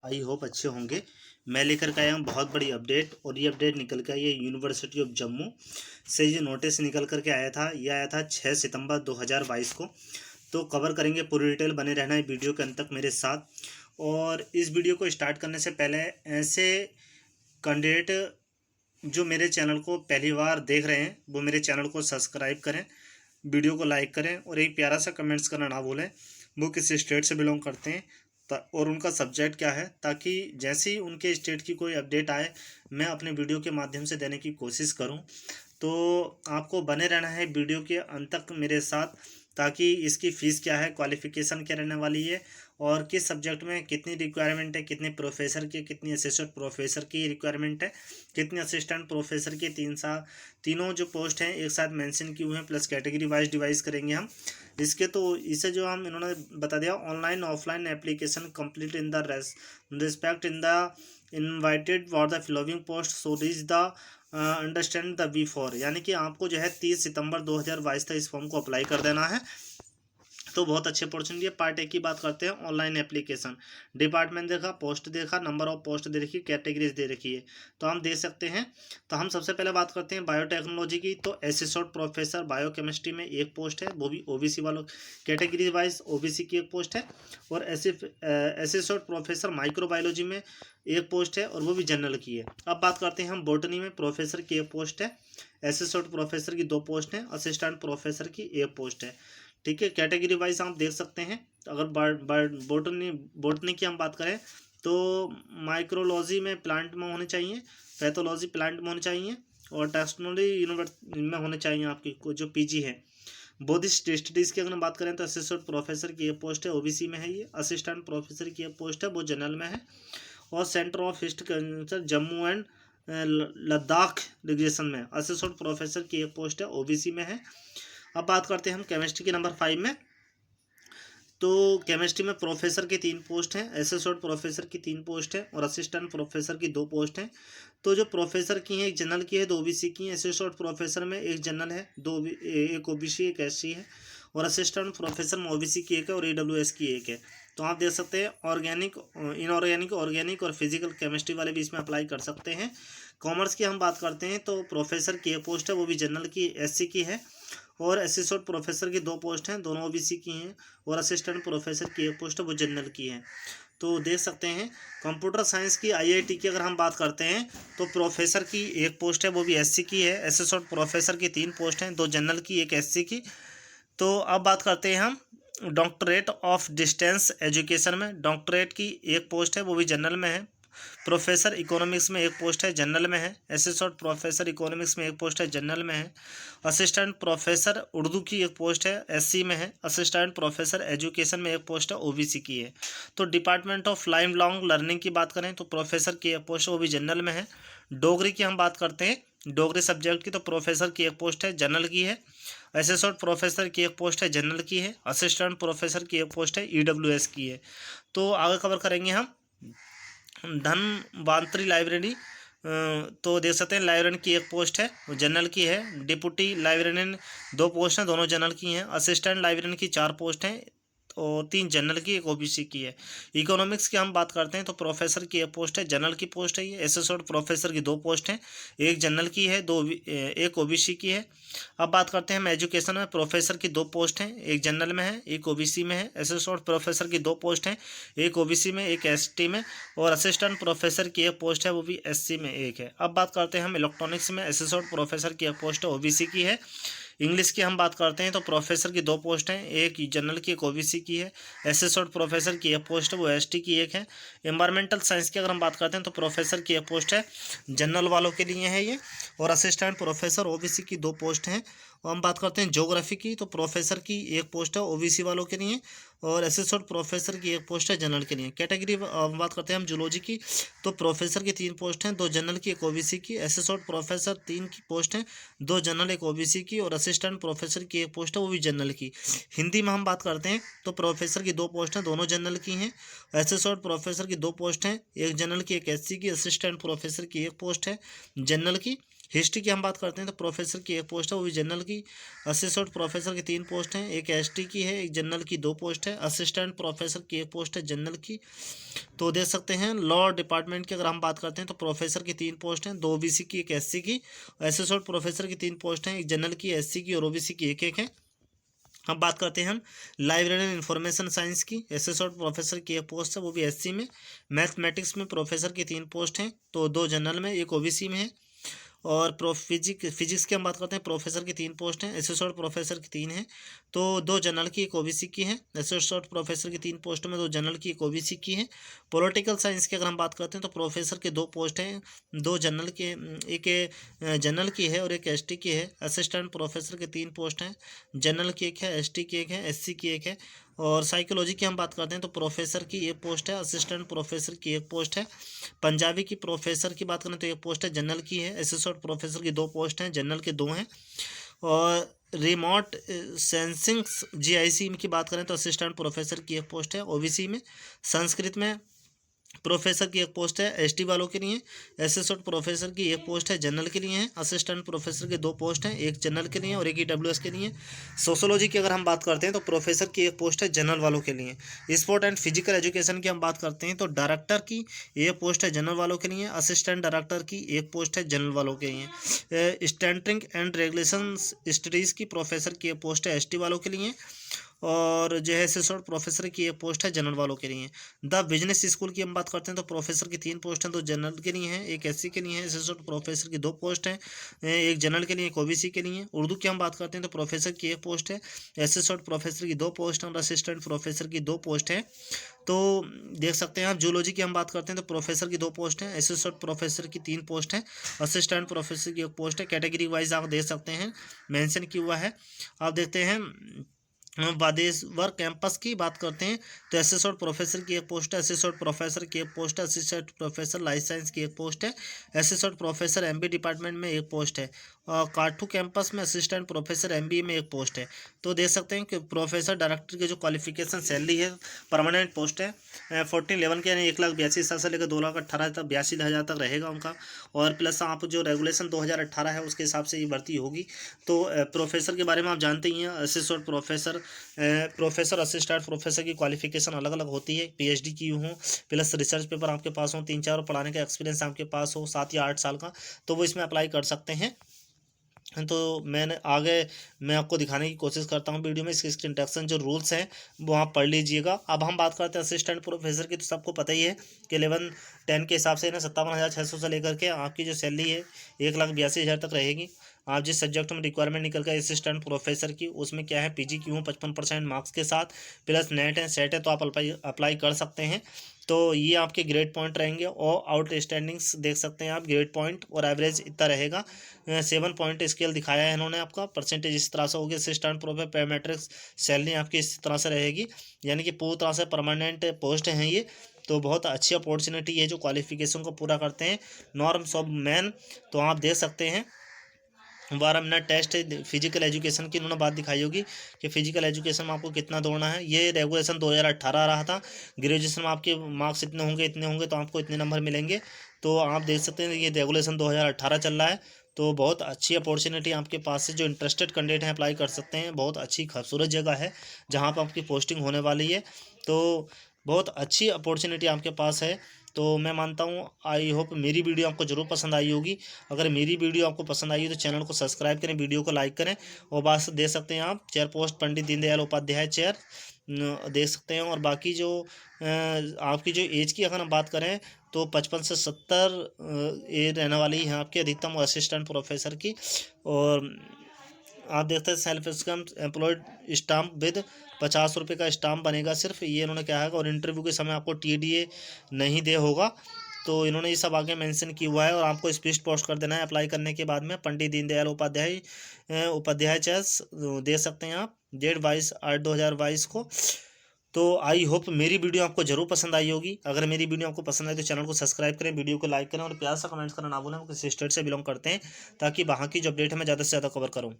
I hope अच्छे होंगे। मैं लेकर के आया हूँ बहुत बड़ी अपडेट, और ये अपडेट निकल के आई है यूनिवर्सिटी ऑफ जम्मू से। ये नोटिस निकल करके आया था, ये आया था 6 सितंबर 2022 को। तो कवर करेंगे पूरी डिटेल, बने रहना है वीडियो के अंत तक मेरे साथ। और इस वीडियो को स्टार्ट करने से पहले ऐसे कैंडिडेट जो मेरे चैनल को पहली बार देख रहे हैं वो मेरे चैनल को सब्सक्राइब करें, वीडियो को लाइक करें और एक प्यारा सा कमेंट्स करना ना भूलें। वो किस स्टेट से बिलोंग करते हैं और उनका सब्जेक्ट क्या है, ताकि जैसे ही उनके स्टेट की कोई अपडेट आए मैं अपने वीडियो के माध्यम से देने की कोशिश करूं। तो आपको बने रहना है वीडियो के अंत तक मेरे साथ, ताकि इसकी फ़ीस क्या है, क्वालिफ़िकेशन क्या रहने वाली है, और किस सब्जेक्ट में कितनी रिक्वायरमेंट है, कितने प्रोफेसर की, कितनी असिस्टेंट प्रोफेसर की रिक्वायरमेंट है, कितने असिस्टेंट प्रोफेसर के तीनों जो पोस्ट हैं एक साथ मेंशन किए हुए हैं, प्लस कैटेगरी वाइज डिवाइस करेंगे हम इसके। तो इसे जो हम इन्होंने बता दिया, online offline application complete in the respect in the invited for the following post, so reach the understand the B4, यानी कि आपको जो है 30 सितंबर 2022 तक इस फॉर्म को अप्लाई कर देना है। तो बहुत अच्छे अपॉर्चुनिटी है। पार्ट एक की बात करते हैं, ऑनलाइन एप्लीकेशन। डिपार्टमेंट देखा, पोस्ट देखा, नंबर ऑफ पोस्ट दे रखी है, कैटेगरीज दे रखी है, तो हम देख सकते हैं। तो हम सबसे पहले बात करते हैं बायोटेक्नोलॉजी की। तो एसोसिएट प्रोफेसर बायोकेमिस्ट्री में एक पोस्ट है, वो भी ओबीसी वालों, कैटेगरी वाइज ओबीसी की एक पोस्ट है। और एसोसिएट प्रोफेसर माइक्रोबायोलॉजी में एक पोस्ट है, और वो भी जनरल की है। अब बात करते हैं हम बोटनी में, प्रोफेसर की एक पोस्ट है, एसोसिएट प्रोफेसर की 2 पोस्ट हैं, असिस्टेंट प्रोफेसर की एक पोस्ट है। ठीक है, कैटेगरी वाइज आप देख सकते हैं। अगर बोटनी की हम बात करें तो माइक्रोलॉजी में प्लांट में होने चाहिए, पैथोलॉजी प्लांट में होने चाहिए, और टेक्नोलॉजी यूनिवर्सिटी में होने चाहिए आपकी जो पीजी है। बुद्धिस्ट स्टडीज़ की अगर हम बात करें तो असिस्टेंट प्रोफेसर की ये पोस्ट है, ओबीसी में है। ये असिस्टेंट प्रोफेसर की ये पोस्ट है, वो जनरल में है। और centre of east culture Jammu and Ladakh region में असिस्टेंट प्रोफेसर की एक पोस्ट है, ओबीसी में है। अब बात करते हैं हम केमिस्ट्री के नंबर 5 में। तो केमिस्ट्री में प्रोफेसर की 3 पोस्ट हैं, एसोसिएट प्रोफेसर की 3 पोस्ट हैं, और असिस्टेंट प्रोफेसर की 2 पोस्ट हैं। तो जो प्रोफेसर की हैं, एक जनरल की है, 2 ओबीसी की हैं। एसोसिएट प्रोफेसर में एक जनरल है, एक ओबीसी एक एससी है, और असिस्टेंट प्रोफेसर में ओबीसी की एक है और ईडब्ल्यूएस की एक है। तो आप देख सकते हैं ऑर्गेनिक, इनऑर्गेनिक, ऑर्गेनिक और फिजिकल केमिस्ट्री वाले भी इसमें अप्लाई कर सकते हैं। कॉमर्स की हम बात करते हैं तो प्रोफेसर की एक पोस्ट है, वो भी जनरल की एससी की है। और असिस्टेंट प्रोफेसर की 2 पोस्ट हैं, दोनों ओबीसी की हैं। और असिस्टेंट प्रोफेसर की एक पोस्ट है, वो जनरल की है। तो देख सकते हैं। कंप्यूटर साइंस की आईआईटी की अगर हम बात करते हैं तो प्रोफेसर की एक पोस्ट है, वो भी एससी की है। असिस्टेंट प्रोफेसर की 3 पोस्ट हैं, 2 जनरल की एक एससी की। तो अब बात करते हैं हम डॉक्टरेट ऑफ डिस्टेंस एजुकेशन में। डॉक्टरेट की एक पोस्ट है, वो भी जनरल में है। प्रोफेसर इकोनॉमिक्स में एक पोस्ट है, जनरल में है। असिस्टेंट प्रोफेसर इकोनॉमिक्स में एक पोस्ट है, जनरल में है। असिस्टेंट प्रोफेसर उर्दू की एक पोस्ट है, एससी में है। असिस्टेंट प्रोफेसर एजुकेशन में एक पोस्ट है, ओबीसी की है। तो department of life long learning की बात करें तो प्रोफेसर की एक पोस्ट है, वो भी जनरल में है। डोगरी की हम बात करते हैं, डोगरी सब्जेक्ट की, तो प्रोफेसर की एक पोस्ट है, जनरल की है। असिस्टेंट प्रोफेसर की एक पोस्ट है, जनरल की है। असिस्टेंट प्रोफेसर की एक पोस्ट है, ईडब्ल्यूएस की है। तो आगे कवर करेंगे हम धनवंतरी लाइब्रेरी। तो देख सकते हैं लाइब्रेरियन की एक पोस्ट है, वो जनरल की है। डिप्टी लाइब्रेरियन 2 पोस्ट हैं, दोनों जनरल की हैं। असिस्टेंट लाइब्रेरियन की 4 पोस्ट हैं, और 3 जनरल की, एक ओबीसी की है। इकोनॉमिक्स की हम बात करते हैं तो प्रोफेसर की एक पोस्ट है, जनरल की पोस्ट है ये। एसोसिएट प्रोफेसर की 2 पोस्ट हैं, एक जनरल की है, एक ओबीसी की है। अब बात करते हैं हम एजुकेशन में। प्रोफेसर की 2 पोस्ट हैं, एक जनरल में है, एक ओबीसी में है। एसोसिएट प्रोफेसर की 2 पोस्ट हैं, एक ओबीसी में, एक एसटी में। और असिस्टेंट प्रोफेसर की एक पोस्ट है, वो भी एससी में एक है। अब बात करते हैं हम इलेक्ट्रॉनिक्स में। एसोसिएट प्रोफेसर की एक पोस्ट है, ओबीसी की है। इंग्लिश की हम बात करते हैं तो प्रोफेसर की 2 पोस्ट हैं, एक जनरल की, एक ओबीसी की है। एसिस्टेंट प्रोफेसर की एक पोस्ट है, वो एसटी की एक है। एनवायरमेंटल साइंस की अगर हम बात करते हैं तो प्रोफेसर की एक पोस्ट है, जनरल वालों के लिए है ये। और असिस्टेंट प्रोफेसर ओबीसी की 2 पोस्ट हैं। और हम बात करते हैं ज्योग्राफी की, तो प्रोफेसर की एक पोस्ट है, ओबीसी वालों के लिए। और असिस्टेंट प्रोफेसर की एक पोस्ट है, जनरल के लिए। कैटेगरी बात करते हैं हम जूलॉजी की, तो प्रोफेसर की 3 पोस्ट हैं, 2 जनरल की, एक ओबीसी की। असिस्टेंट प्रोफेसर 3 की पोस्ट हैं, 2 जनरल, एक ओबीसी की। और असिस्टेंट प्रोफेसर की एक पोस्ट है, वो भी जनरल की। हिंदी में हम बात करते हैं तो प्रोफेसर की 2 पोस्ट हैं, दोनों जनरल की हैं। असिस्टेंट प्रोफेसर की 2 पोस्ट हैं, एक जनरल की, एक एससी की। असिस्टेंट प्रोफेसर की एक पोस्ट है, जनरल की। हिस्ट्री की हम बात करते हैं तो प्रोफेसर की एक पोस्ट है, वो भी जनरल की। असिस्टेंट प्रोफेसर की 3 पोस्ट हैं, एक एसटी की है, एक जनरल की 2 पोस्ट है। असिस्टेंट प्रोफेसर की एक पोस्ट है जनरल की। तो देख सकते हैं लॉ डिपार्टमेंट की अगर हम बात करते हैं तो प्रोफेसर की 3 पोस्ट हैं, 2 ओबीसी की, एक एससी की। असिस्टेंट प्रोफेसर की 3 पोस्ट हैं, एक जनरल की, एससी की और ओबीसी की एक एक है। हम बात करते हैं हम लाइब्रेरियन इंफॉर्मेशन साइंस की। एसोसिएट प्रोफेसर की एक पोस्ट है, वो भी एससी में। मैथमेटिक्स में प्रोफेसर की 3 पोस्ट हैं, तो 2 जनरल में, एक ओबीसी में है। और फिजिक्स की हम बात करते हैं, प्रोफेसर की 3 पोस्ट हैं, एसोसिएट प्रोफेसर की 3 हैं, तो 2 जनरल की, एक ओबीसी की है। एसोसिएट प्रोफेसर की 3 पोस्ट में 2 जनरल की, एक ओबीसी की है। पॉलिटिकल साइंस की अगर हम बात करते हैं तो प्रोफेसर के 2 पोस्ट हैं, 2 जनरल के, एक जनरल की है और एक एसटी की है। असिस्टेंट प्रोफेसर के 3 पोस्ट हैं, जनरल की एक है, एसटी की एक है, एससी की एक है। और साइकोलॉजी की हम बात करते हैं तो प्रोफेसर की एक पोस्ट है, असिस्टेंट प्रोफेसर की एक पोस्ट है। पंजाबी की प्रोफेसर की बात करें तो एक पोस्ट है, जनरल की है। एसोसिएट प्रोफेसर की 2 पोस्ट हैं, जनरल के 2 हैं। और रिमोट सेंसिंग जीआईसी की बात करें तो असिस्टेंट प्रोफेसर की एक पोस्ट है, ओबीसी में। संस्कृत में प्रोफेसर की एक पोस्ट है, एसटी वालों के लिए। एसोसिएट प्रोफेसर की एक पोस्ट है, जनरल के लिए है। असिस्टेंट प्रोफेसर के 2 पोस्ट हैं, एक जनरल के लिए और एक ईडब्ल्यूएस के लिए। सोशोलॉजी की अगर हम बात करते हैं तो प्रोफेसर की एक पोस्ट है, जनरल वालों के लिए। स्पोर्ट एंड फिजिकल एजुकेशन की हम बात करते हैं तो डायरेक्टर की एक पोस्ट है, जनरल वालों के लिए। असिस्टेंट डायरेक्टर की एक पोस्ट है, जनरल वालों के लिए। स्टैंडर्ड एंड रेगुलेशन स्टडीज़ की प्रोफेसर की एक पोस्ट है, एसटी वालों के लिए। और जो है एसोसिएट प्रोफेसर की एक पोस्ट है, जनरल वालों के लिए। द बिजनेस स्कूल की हम बात करते हैं तो प्रोफेसर की 3 पोस्ट हैं, 2 जनरल के लिए हैं, एक एससी के लिए है। एसोसिएट प्रोफेसर की 2 पोस्ट हैं, एक जनरल के लिए, एक ओबीसी के लिए। उर्दू की हम बात करते हैं तो प्रोफेसर की एक पोस्ट है, एसोसिएट प्रोफेसर की 2 पोस्ट हैं और असिस्टेंट प्रोफेसर की 2 पोस्ट हैं। तो देख सकते हैं आप जूलॉजी की हम बात करते हैं तो प्रोफेसर की 2 पोस्ट हैं, एसोसिएट प्रोफेसर की 3 पोस्ट हैं, असिस्टेंट प्रोफेसर की एक पोस्ट है। कैटेगरी वाइज आप देख सकते हैं मेंशन किया हुआ है। आप देखते हैं बादेश्वर कैंपस की बात करते हैं तो एसोसिएट प्रोफेसर की एक पोस्ट है, एसोसिएट प्रोफेसर की एक पोस्ट है, असिस्टेंट प्रोफेसर लाइफ साइंस की एक पोस्ट है, एसोसिएट प्रोफेसर एमबी डिपार्टमेंट में एक पोस्ट है। और काठू कैंपस में असिस्टेंट प्रोफेसर एमबीए में एक पोस्ट है। तो देख सकते हैं कि प्रोफेसर डायरेक्टर की जो क्वालिफिकेशन सैलरी है, परमानेंट पोस्ट है, 1411 के यानी 1,82,000 से लेकर 2,18,000 तक, 82,000 तक रहेगा उनका। और प्लस आप जो रेगुलेशन 2018 है उसके हिसाब से ये भर्ती होगी। तो प्रोफेसर के बारे में आप जानते ही हैं, assistant professor, professor, assistant professor की क्वालिफिकेशन अलग अलग होती है। पीएचडी की हो, प्लस रिसर्च पेपर आपके पास हो, 3-4 पढ़ाने का एक्सपीरियंस आपके पास हो, 7 या 8 साल का, तो वो इसमें अप्लाई कर सकते हैं। तो मैं आपको दिखाने की कोशिश करता हूँ वीडियो में इसके इंट्रोडक्शन जो रूल्स हैं वो आप पढ़ लीजिएगा। अब हम बात करते हैं असिस्टेंट प्रोफेसर की, तो सबको पता ही है कि 11-10 के हिसाब से ना 57,600 से लेकर के आपकी जो सैलरी है 1,82,000 तक रहेगी। आप जिस सब्जेक्ट में रिक्वायरमेंट निकल कर असिस्टेंट प्रोफेसर की, उसमें क्या है, पीजी की हूँ 55% मार्क्स के साथ, प्लस नेट है, सेट है, तो आप अप्लाई कर सकते हैं। तो ये आपके ग्रेड पॉइंट रहेंगे और आउटस्टैंडिंग्स देख सकते हैं आप, ग्रेड पॉइंट और एवरेज इतना रहेगा। 7 पॉइंट स्केल दिखाया है इन्होंने, आपका परसेंटेज इस तरह से होगी। असिस्टेंट प्रोफेसर पैरामेट्रिक्स सैलरी आपकी इस तरह से रहेगी, यानी कि पूरी तरह से परमानेंट पोस्ट हैं ये। तो बहुत अच्छी अपॉर्चुनिटी है जो क्वालिफिकेशन को पूरा करते हैं। नॉर्म्स ऑफ मैन, तो आप देख सकते हैं 12 मिनट टेस्ट है। फिजिकल एजुकेशन की इन्होंने बात दिखाई होगी कि फिजिकल एजुकेशन में आपको कितना दौड़ना है। ये रेगुलेशन 2018 रहा था। ग्रेजुएशन में आपके मार्क्स इतने होंगे तो आपको इतने नंबर मिलेंगे। तो आप देख सकते हैं ये रेगुलेशन 2018 चल रहा है। तो बहुत अच्छी अपॉर्चुनिटी आपके पास से, जो इंटरेस्टेड कैंडिडेट हैं अप्लाई कर सकते हैं। बहुत अच्छी खूबसूरत जगह है जहाँ पर आपकी पोस्टिंग होने वाली है। तो बहुत अच्छी अपॉर्चुनिटी आपके पास है। तो मैं मानता हूँ, आई होप मेरी वीडियो आपको ज़रूर पसंद आई होगी। अगर मेरी वीडियो आपको पसंद आई हो तो चैनल को सब्सक्राइब करें, वीडियो को लाइक करें। और बात देख सकते हैं आप, chair post Pandit Deendayal Upadhyay chair देख सकते हैं। और बाकी जो आपकी जो एज की अगर हम बात करें तो 55 से 70 एज रहने वाली है आपकी अधिकतम असिस्टेंट प्रोफेसर की। और आप देखते हैं सेल्फ एम्प्लॉयड स्टाम्प विद 50 रुपये का स्टाम्प बनेगा सिर्फ, ये इन्होंने क्या है। और इंटरव्यू के समय आपको TDA नहीं दे होगा, तो इन्होंने ये सब आगे मेंशन किया हुआ है। और आपको स्पीड पोस्ट कर देना है अप्लाई करने के बाद में, पंडित दीनदयाल उपाध्याय चेस दे सकते हैं आप, डेट 22/8/2022 को। तो आई होप मेरी वीडियो आपको जरूर पसंद आई होगी। अगर मेरी वीडियो आपको पसंद आई तो चैनल को सब्सक्राइब करें, वीडियो को लाइक करें और प्यार से कमेंट्स करना ना भूलें। किस स्टेट से बिलोंग करते हैं, ताकि वहाँ की जो अपडेट है मैं ज़्यादा से ज़्यादा कवर करूँ।